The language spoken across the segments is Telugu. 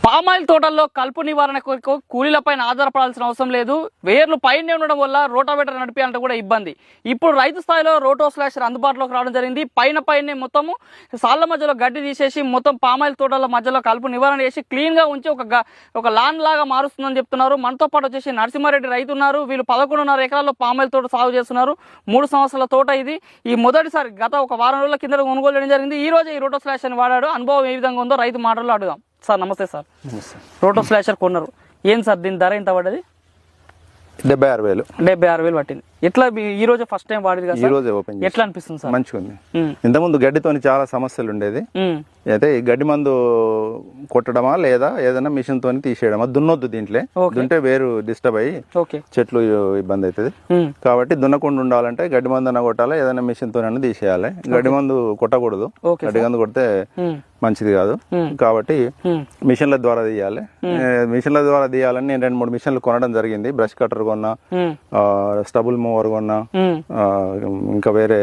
పామాయిల్ తోటల్లో కలుపు నివారణ కొరకు కూలీలపైన ఆధారపడాల్సిన అవసరం లేదు. వేర్లు పైనే ఉండడం వల్ల రోటావేటర్ నడిపేయాలంటే కూడా ఇబ్బంది. ఇప్పుడు రైతు స్థాయిలో రోటో స్లాషర్ అందుబాటులోకి రావడం జరిగింది. పైనే మొత్తము సాళ్ల మధ్యలో గడ్డి తీసేసి మొత్తం పామాయిల్ తోటల మధ్యలో కలుపు నివారణ చేసి క్లీన్ గా ఉంచి ఒక లాన్ లాగా మారుస్తుందని చెప్తున్నారు. మనతో పాటు వచ్చేసి నరసింహారెడ్డి రైతు ఉన్నారు. వీళ్ళు 11.5 ఎకరాల్లో పామాయిల్ తోట సాగు చేస్తున్నారు. 3 సంవత్సరాల తోట ఇది. ఈ మొదటిసారి గత ఒక వారం రోజుల కింద కొనుగోలు చేయడం జరిగింది. ఈ రోజు ఈ రోటో స్లాషర్ వాడాడు. అనుభవం ఏ విధంగా ఉందో రైతు మాటల్లో అడుగుదాం. సార్ నమస్తే సార్. రోటో స్లాషర్ కొన్నారు, ఏం సార్ దీని ధర ఎంత పడ్డది? 76,000. 76,000 పట్టింది. ఎట్లా ఈ రోజు ఫస్ట్ టైం వాడింది కదా, ఈ రోజే ఓపెన్ చేసి. ఎట్లా అనిపిస్తుంది సార్? మంచిగా ఉంది. ఇంతకుముందు గడ్డితోని చాలా సమస్యలు ఉండేది. అయితే ఈ గడ్డి మందు కొట్టడమా లేదా ఏదైనా మిషన్ తోని తీసేయడమా, దున్నొద్దు. దీంట్లో దుంటే వేరు డిస్టర్బ్ అయ్యి చెట్లు ఇబ్బంది అవుతుంది. కాబట్టి దున్నకుండా ఉండాలంటే గడ్డి మందు అన్న కొట్టాలి, ఏదైనా మిషన్ తోనైనా తీసేయాలి. గడ్డి మందు కొట్టకూడదు, గడ్డి మందు కొడితే మంచిది కాదు. కాబట్టి మిషన్ల ద్వారా తీయాలి. మిషన్ల ద్వారా తీయాలని నేను 2-3 మిషన్లు కొనడం జరిగింది. బ్రష్ కటర్ కొన్నా, స్టబుల్ మూవర్ కొన్నా, ఇంకా వేరే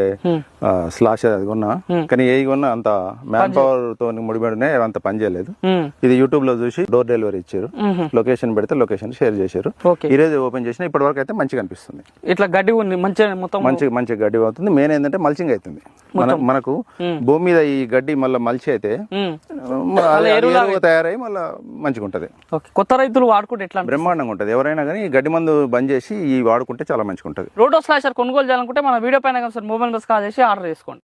స్లాషర్ అది కొన్నా. కానీ ఏ కొన్నా అంత మ్యాన్ పవర్ తో ముడిపడినే అంత పని చేయలేదు. ఇది యూట్యూబ్ లో చూసి డోర్ డెలివరీ ఇచ్చారు. లొకేషన్ పెడితే లొకేషన్ షేర్ చేశారు. ఈ రోజు ఓపెన్ చేసిన ఇప్పటి వరకు అయితే మంచిగా అనిపిస్తుంది. ఇట్లా గడ్డి ఉంది, మంచి గడ్డి అవుతుంది. మెయిన్ ఏంటంటే మల్చింగ్ అవుతుంది. మనకు భూమి మీద ఈ గడ్డి మళ్ళీ మల్చి అయితే తయారై మళ్ళీ మంచిగా ఉంటది. కొత్త రైతులు వాడుకుంటే ఎట్లా? బ్రహ్మాండంగా ఉంటది. ఎవరైనా కానీ గడ్డి మందు బంద్ చేసి ఈ వాడుకుంటే చాలా మంచిగా ఉంటది. రోటో స్లాషర్ కొనుగోలు చేయాలనుకుంటే మన వీడియో పైన మొబైల్ కాల్ చేసి ఆర్డర్ చేసుకోండి.